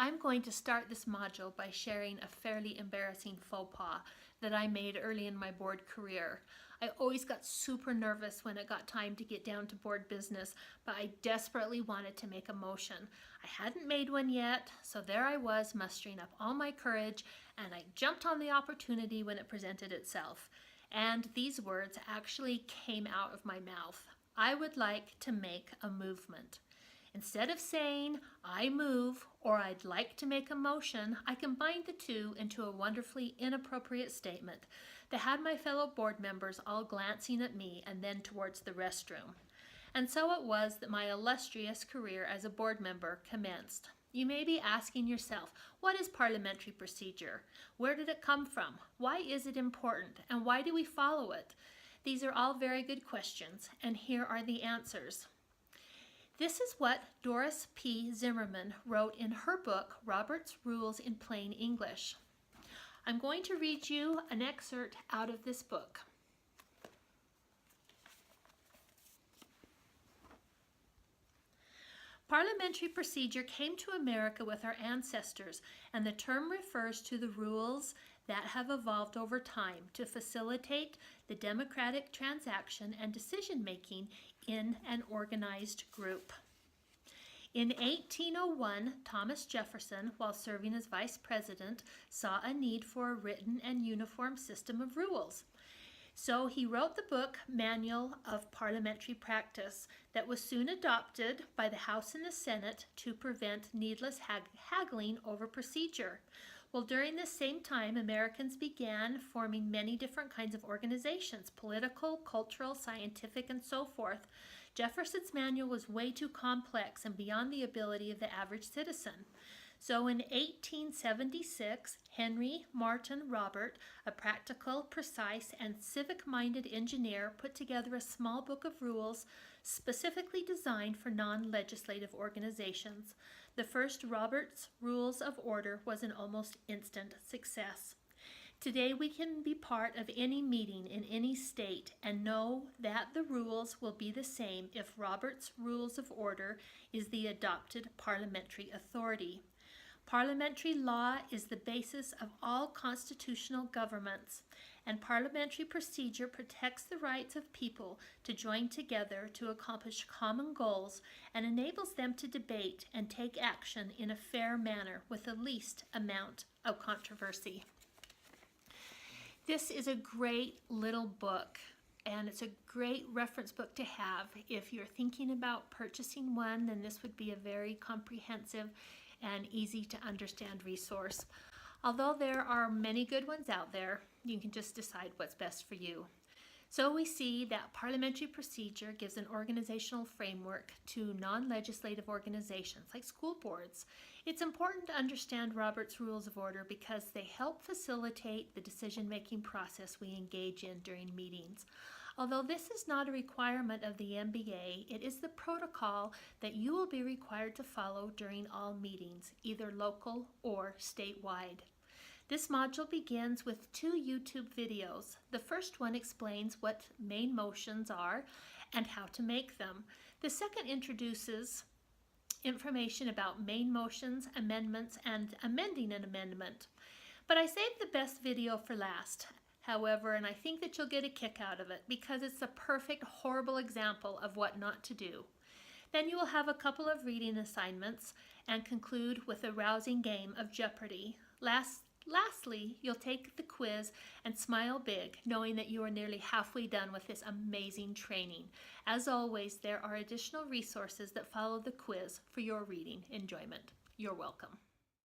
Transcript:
I'm going to start this module by sharing a fairly embarrassing faux pas that I made early in my board career. I always got super nervous when it got time to get down to board business, but I desperately wanted to make a motion. I hadn't made one yet, so there I was mustering up all my courage, and I jumped on the opportunity when it presented itself. And these words actually came out of my mouth. I would like to make a movement. Instead of saying, I move, or I'd like to make a motion, I combined the two into a wonderfully inappropriate statement that had my fellow board members all glancing at me and then towards the restroom. And so it was that my illustrious career as a board member commenced. You may be asking yourself, what is parliamentary procedure? Where did it come from? Why is it important? And why do we follow it? These are all very good questions, and here are the answers. This is what Doris P. Zimmerman wrote in her book, Robert's Rules in Plain English. I'm going to read you an excerpt out of this book. Parliamentary procedure came to America with our ancestors, and the term refers to the rules that have evolved over time to facilitate the democratic transaction and decision-making in an organized group. In 1801, Thomas Jefferson, while serving as vice president, saw a need for a written and uniform system of rules. So he wrote the book Manual of Parliamentary Practice that was soon adopted by the House and the Senate to prevent needless haggling over procedure. Well, during this same time, Americans began forming many different kinds of organizations, political, cultural, scientific, and so forth. Jefferson's manual was way too complex and beyond the ability of the average citizen. So in 1876, Henry Martin Robert, a practical, precise, and civic-minded engineer, put together a small book of rules specifically designed for non-legislative organizations. The first Robert's Rules of Order was an almost instant success. Today we can be part of any meeting in any state and know that the rules will be the same if Robert's Rules of Order is the adopted parliamentary authority. Parliamentary law is the basis of all constitutional governments, and parliamentary procedure protects the rights of people to join together to accomplish common goals and enables them to debate and take action in a fair manner with the least amount of controversy. This is a great little book, and it's a great reference book to have. If you're thinking about purchasing one, then this would be a very comprehensive and easy to understand resource. Although there are many good ones out there, you can just decide what's best for you. So we see that parliamentary procedure gives an organizational framework to non-legislative organizations like school boards. It's important to understand Robert's Rules of Order because they help facilitate the decision-making process we engage in during meetings. Although this is not a requirement of the MBA, it is the protocol that you will be required to follow during all meetings, either local or statewide. This module begins with 2 YouTube videos. The first one explains what main motions are and how to make them. The second introduces information about main motions, amendments, and amending an amendment. But I saved the best video for last, however, and I think that you'll get a kick out of it because it's a perfect, horrible example of what not to do. Then you will have a couple of reading assignments and conclude with a rousing game of Jeopardy! Lastly, you'll take the quiz and smile big, knowing that you are nearly halfway done with this amazing training. As always, there are additional resources that follow the quiz for your reading enjoyment. You're welcome.